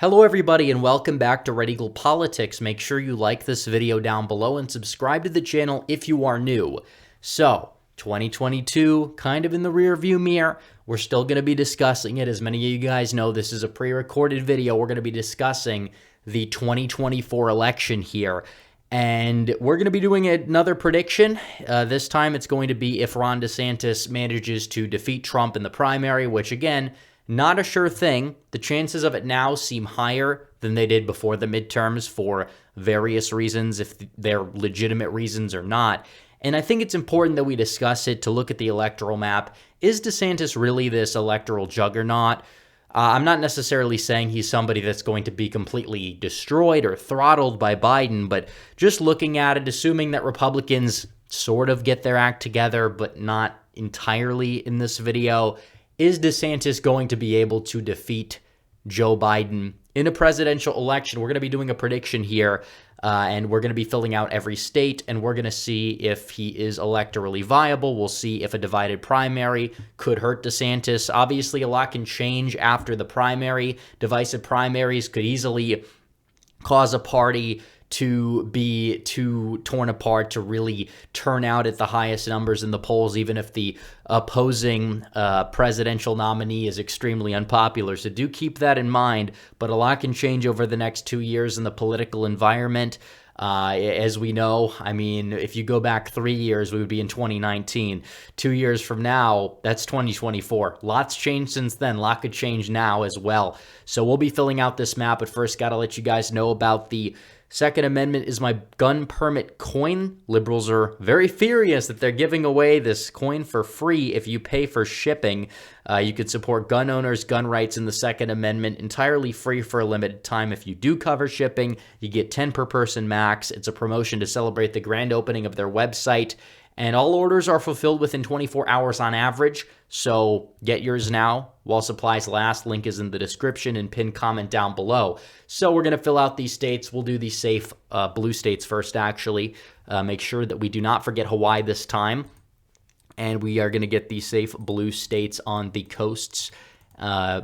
Hello everybody and welcome back to Red Eagle Politics. Make sure you like this video down below and subscribe to the channel if you are new. So, 2022, kind of in the rear view mirror. We're still going to be discussing it. As many of you guys know, this is a pre-recorded video. We're going to be discussing the 2024 election here. And we're going to be doing another prediction. This time it's going to be if Ron DeSantis manages to defeat Trump in the primary, which again, not a sure thing. The chances of it now seem higher than they did before the midterms for various reasons, if they're legitimate reasons or not. And I think it's important that we discuss it to look at the electoral map. Is DeSantis really this electoral juggernaut? I'm not necessarily saying he's somebody that's going to be completely destroyed or throttled by Biden, but just looking at it, assuming that Republicans sort of get their act together, but not entirely in this video, is DeSantis going to be able to defeat Joe Biden in a presidential election? We're going to be doing a prediction here, and we're going to be filling out every state, and we're going to see if he is electorally viable. We'll see if a divided primary could hurt DeSantis. Obviously, a lot can change after the primary. Divisive primaries could easily cause a party to be too torn apart to really turn out at the highest numbers in the polls, even if the opposing presidential nominee is extremely unpopular. So do keep that in mind, but a lot can change over the next 2 years in the political environment. As we know, I mean, if you go back 3 years, we would be in 2019. 2 years from now, that's 2024. Lots changed since then. A lot could change now as well. So we'll be filling out this map, but first, got to let you guys know about the Second Amendment is my gun permit coin. Liberals are very furious that they're giving away this coin for free if you pay for shipping. You could support gun owners' gun rights in the Second Amendment entirely free for a limited time. If you do cover shipping, you get 10 per person max. It's a promotion to celebrate the grand opening of their website. And all orders are fulfilled within 24 hours on average, so get yours now while supplies last. Link is in the description and pinned comment down below. So we're going to fill out these states. We'll do these safe blue states first, actually. Make sure that we do not forget Hawaii this time. And we are going to get these safe blue states on the coasts.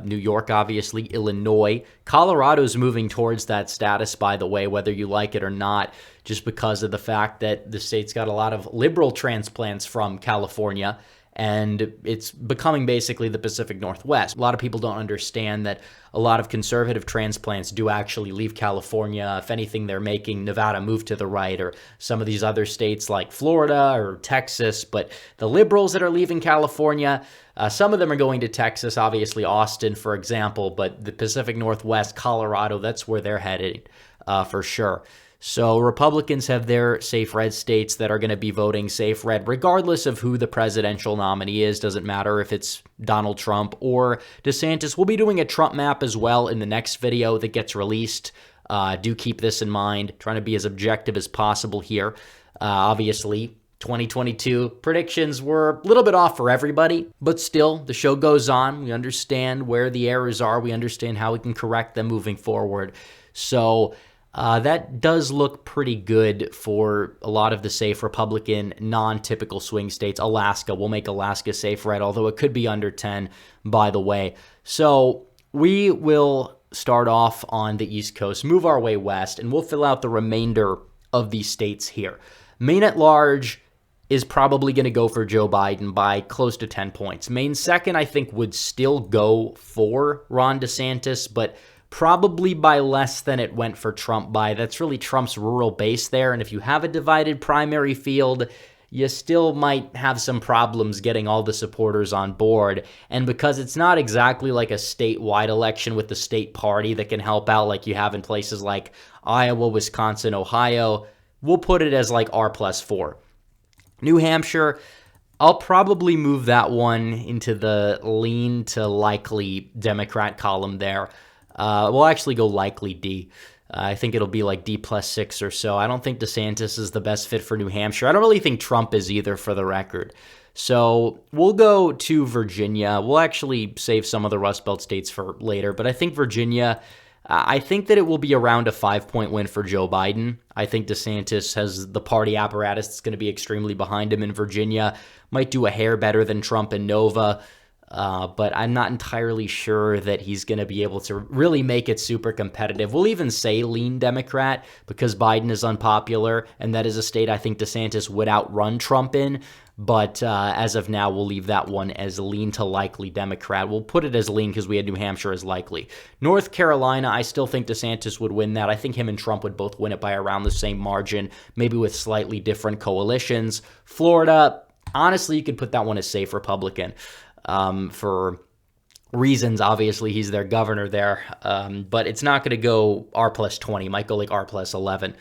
New York, obviously, Illinois. Colorado's moving towards that status, by the way, whether you like it or not, just because of the fact that the state's got a lot of liberal transplants from California, and it's becoming basically the Pacific Northwest. A lot of people don't understand that a lot of conservative transplants do actually leave California. If anything, they're making Nevada move to the right, or some of these other states like Florida or Texas. But the liberals that are leaving California, some of them are going to Texas, obviously Austin, for example, but the Pacific Northwest, Colorado, that's where they're headed for sure. So Republicans have their safe red states that are going to be voting safe red, regardless of who the presidential nominee is. Doesn't matter if it's Donald Trump or DeSantis. We'll be doing a Trump map as well in the next video that gets released. Do keep this in mind. Trying to be as objective as possible here. Obviously, 2022 predictions were a little bit off for everybody, but still, the show goes on. We understand where the errors are. We understand how we can correct them moving forward. So that does look pretty good for a lot of the safe Republican, non-typical swing states. Alaska, we'll make Alaska safe red, although it could be under 10, by the way. So we will start off on the East Coast, move our way west, and we'll fill out the remainder of these states here. Maine at large is probably going to go for Joe Biden by close to 10 points. Maine second, I think, would still go for Ron DeSantis, but probably by less than it went for Trump by. That's really Trump's rural base there, and if you have a divided primary field, you still might have some problems getting all the supporters on board. And because it's not exactly like a statewide election with the state party that can help out like you have in places like Iowa, Wisconsin, Ohio, we'll put it as like R+4. New Hampshire, I'll probably move that one into the lean to likely Democrat column there. We'll actually go likely D. I think it'll be like D+6 or so. I don't think DeSantis is the best fit for New Hampshire. I don't really think Trump is either, for the record. So we'll go to Virginia. We'll actually save some of the Rust Belt states for later, but I think Virginia, I think that it will be around a 5-point win for Joe Biden. I think DeSantis has the party apparatus that's going to be extremely behind him in Virginia. Might do a hair better than Trump in Nova. But I'm not entirely sure that he's going to be able to really make it super competitive. We'll even say lean Democrat because Biden is unpopular, and that is a state I think DeSantis would outrun Trump in. But as of now, we'll leave that one as lean to likely Democrat. We'll put it as lean because we had New Hampshire as likely. North Carolina, I still think DeSantis would win that. I think him and Trump would both win it by around the same margin, maybe with slightly different coalitions. Florida, honestly, you could put that one as safe Republican. For reasons, obviously, he's their governor there, but it's not going to go R plus 20. It might go like R plus 11.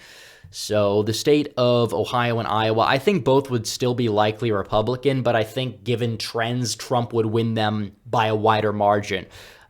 So the state of Ohio and Iowa, I think both would still be likely Republican, but I think given trends, Trump would win them by a wider margin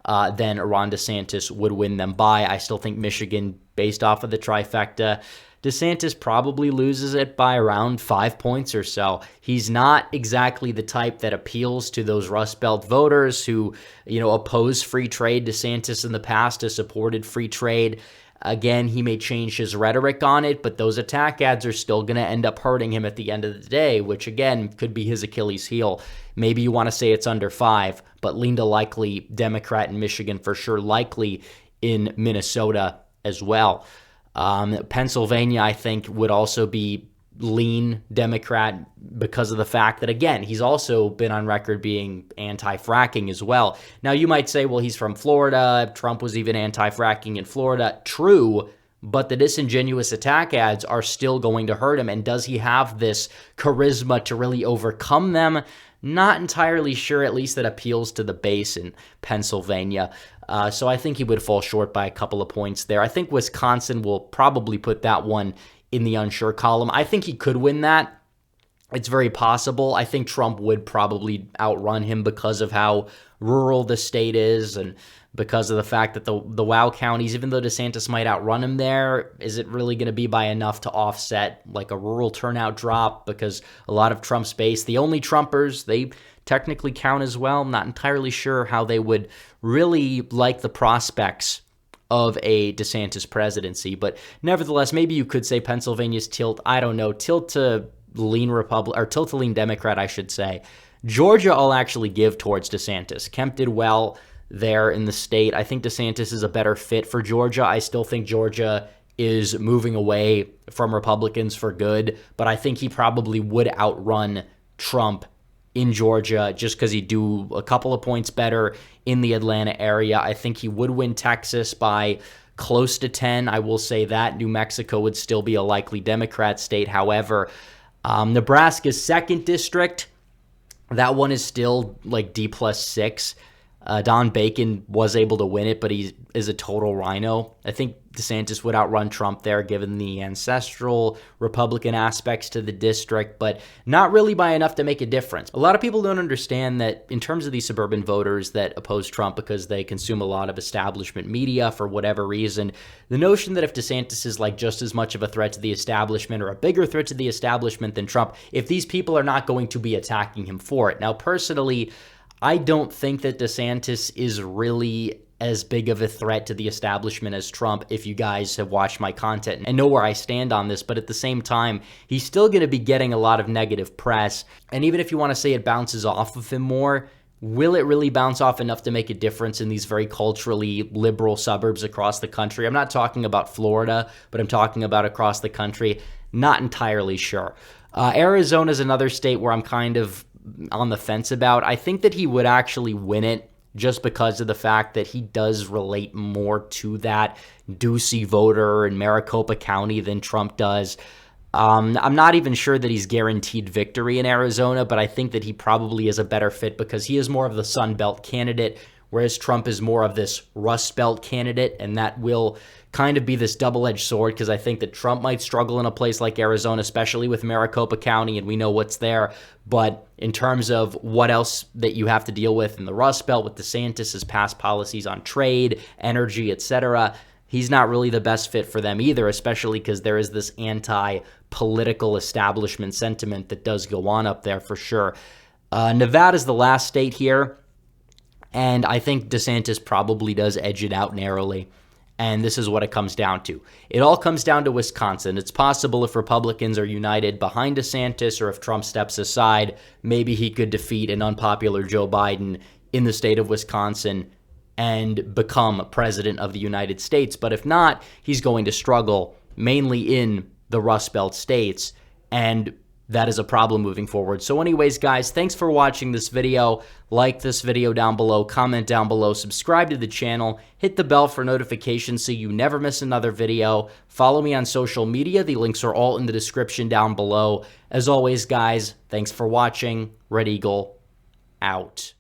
than Ron DeSantis would win them by. I still think Michigan, based off of the trifecta, DeSantis probably loses it by around 5 points or so. He's not exactly the type that appeals to those Rust Belt voters who, oppose free trade. DeSantis in the past has supported free trade. Again, he may change his rhetoric on it, but those attack ads are still going to end up hurting him at the end of the day, which again could be his Achilles heel. Maybe you want to say it's under 5, but lean to likely Democrat in Michigan for sure, likely in Minnesota as well. Pennsylvania, I think, would also be lean Democrat because of the fact that, again, he's also been on record being anti-fracking as well. Now, you might say, well, he's from Florida. Trump was even anti-fracking in Florida. True, but the disingenuous attack ads are still going to hurt him. And does he have this charisma to really overcome them? Not entirely sure, at least that appeals to the base in Pennsylvania. So I think he would fall short by a couple of points there. I think Wisconsin will probably put that one in the unsure column. I think he could win that. It's very possible. I think Trump would probably outrun him because of how rural the state is and because of the fact that the WOW counties, even though DeSantis might outrun him there, is it really going to be by enough to offset like a rural turnout drop? Because a lot of Trump's base, the only Trumpers, they technically count as well. I'm not entirely sure how they would really like the prospects of a DeSantis presidency. But nevertheless, maybe you could say Pennsylvania's tilt, I don't know, tilt to lean Republican, or tilt to lean Democrat, I should say. Georgia, I'll actually give towards DeSantis. Kemp did well there in the state. I think DeSantis is a better fit for Georgia. I still think Georgia is moving away from Republicans for good, but I think he probably would outrun Trump in Georgia just because he'd do a couple of points better in the Atlanta area. I think he would win Texas by close to 10. I will say that. New Mexico would still be a likely Democrat state. However, Nebraska's 2nd district, that one is still like D plus 6. Don Bacon was able to win it, but he is a total rhino. I think DeSantis would outrun Trump there, given the ancestral Republican aspects to the district, but not really by enough to make a difference. A lot of people don't understand that in terms of these suburban voters that oppose Trump because they consume a lot of establishment media for whatever reason, the notion that if DeSantis is like just as much of a threat to the establishment or a bigger threat to the establishment than Trump, if these people are not going to be attacking him for it. Now, personally, I don't think that DeSantis is really as big of a threat to the establishment as Trump, if you guys have watched my content and know where I stand on this. But at the same time, he's still going to be getting a lot of negative press. And even if you want to say it bounces off of him more, will it really bounce off enough to make a difference in these very culturally liberal suburbs across the country? I'm not talking about Florida, but I'm talking about across the country. Not entirely sure. Arizona is another state where I'm kind of on the fence about. I think that he would actually win it just because of the fact that he does relate more to that Ducey voter in Maricopa County than Trump does. I'm not even sure that he's guaranteed victory in Arizona, but I think that he probably is a better fit because he is more of the Sun Belt candidate, whereas Trump is more of this Rust Belt candidate, and that will kind of be this double-edged sword because I think that Trump might struggle in a place like Arizona, especially with Maricopa County, and we know what's there. But in terms of what else that you have to deal with in the Rust Belt with DeSantis' past policies on trade, energy, etc., he's not really the best fit for them either, especially because there is this anti-political establishment sentiment that does go on up there for sure. Nevada's the last state here, and I think DeSantis probably does edge it out narrowly. And this is what it comes down to. It all comes down to Wisconsin. It's possible if Republicans are united behind DeSantis or if Trump steps aside, maybe he could defeat an unpopular Joe Biden in the state of Wisconsin and become president of the United States. But if not, he's going to struggle mainly in the Rust Belt states, and that is a problem moving forward. So anyways, guys, thanks for watching this video. Like this video down below, comment down below, subscribe to the channel, hit the bell for notifications so you never miss another video. Follow me on social media. The links are all in the description down below. As always, guys, thanks for watching. Red Eagle, out.